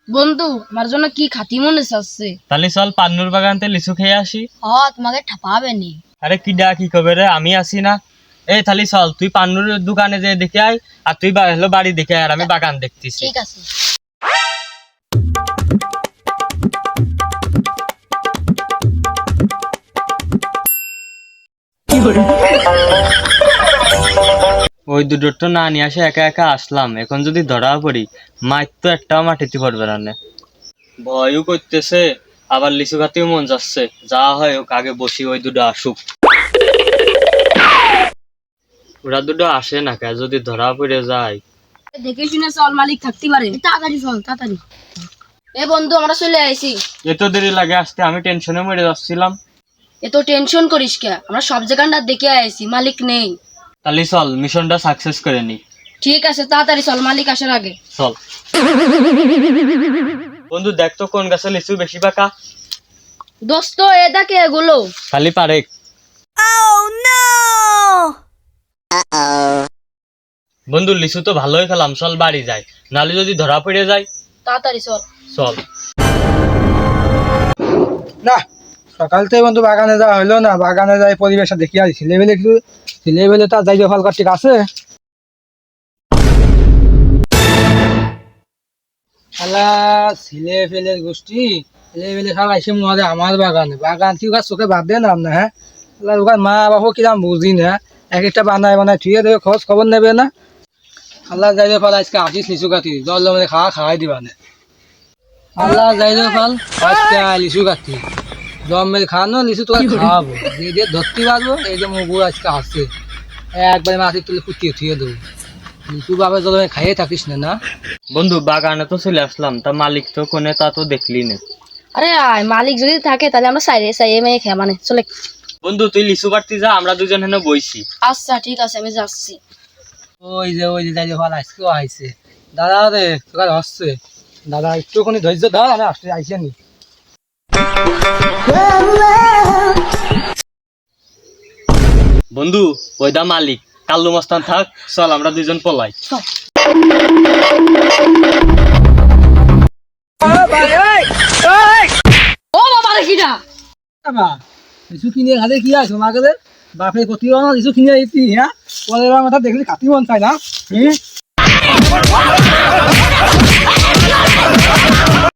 বন্ধু আমার জন্য কি খাতি মনে চাচ্ছে? তাহলে চল পান্নুর বাগানতে লিচু খেয়ে আসি। তোমাকে ঠাপাবে নি। আরে কি ডা কি কবে রে, আমি আসি না। এই তাহলে চল, তুই পান্নুর দোকানে যে দেখে আয়, আর তুই হলো বাড়ি দেখে আয়, আর আমি বাগান দেখতেছি। ঠিক আছে। ওই দুটো তো না নিয়ে আসে একা একা আসলাম, এখন যদি ধরা পড়ি মাছ তো একটাও মাটিতে পড়বে না। ভয়ও করতেছে, আবার লিচু খাতেও মন যাচ্ছে। যা হয় হোক, আগে বসি, ওই দুটো আসুক। ওরা দুটো আসে না কে, যদি ধরা পড়ে যায়। দেখে শুনে চল, মালিক থাকতে পারে। তাড়াতাড়ি চল, তাড়াতাড়ি। এ বন্ধু আমরা চলে আইছি। এত দেরি লাগে আসতে, আমি টেনশনে মরে যাচ্ছিলাম। এত টেনশন করিস কে, আমরা সব জায়গাটা দেখে আইছি, মালিক নেই। তাহলে চল মিশনটা সাকসেস করে নি। ঠিক আছে, তাড়াতাড়ি চল, মালিক আসার আগে। চল বন্ধু, দেখ তো কোন গাছে লিচু বেশি পাকা। দোস্ত এ দেখে এগুলো। খালি পারে। বন্ধু লিচু তো ভালোই খেলাম, চল বাড়ি যাই, নালে যদি ধরা পড়ে যায়। তাড়াতাড়ি চল। চল। না, সকাল থেকে বন্ধু বাগানে যাওয়া হলো না। বাগানে যাই পরিবেশটা দেখি আর ছেলেবেলে কিছু ছেলেবেলে তার যাইবে ফল ঠিক আছে। শালা ছেলে ফেলের গোষ্ঠী, ছেলেবেলে সব আইসে মনে আমার বাগানে। বাগান কি ওখানে চোখে বাদ দেন না? হ্যাঁ, ওখানে মা বাবু কিরাম বুঝি না, এক একটা বানায় বানায় থুয়ে দেবে, খোঁজ খবর নেবে না। আল্লাহ যাইলে ফল আজকে আসিস লিচু কাটি জল মানে খাওয়াই দিবা না। আল্লাহ যাইলে ফল আজকে লিচু কাটি জমের খাওয়ানো লিচু তোকে খাওয়াবো, দিয়ে ধরতে পারবো। এই যে মুগু আজকে আসছে, একবারে মাটি তুলে ফুটিয়ে থুয়ে দেবো। লিচু বাবা জল খাইয়ে থাকিস না। না বন্ধু বাগানে তো চলে আসলাম, তা মালিক তো কোনে তা তো দেখলি না। আরে আয়, মালিক যদি থাকে তাহলে আমরা সাইরে সাইয়ে মেয়ে খেয়ে মানে চলে। বন্ধু তুই লিচু পাড়তে যা, আমরা দুজন হেন বইছি। আচ্ছা ঠিক আছে, আমি যাচ্ছি। ওই যে যাইলে ফল আজকেও আইছে। দাদা রে তোকার হচ্ছে দাদা, একটুখানি ধৈর্য ধর, আমি আসতে আইসে নি। বন্ধু ওই দা মালিক, কাল্লু মস্তান থাক, চল আমরা দুজন পলাই। ও বাবা দেখিটা। বাবা লিচু কিনে খালে কি আছে তোমাকে বাপে প্রতিবার লিচু কিনে দিতি। হ্যাঁ, পরের বার মাথা দেখলি খাতি মন চাই না।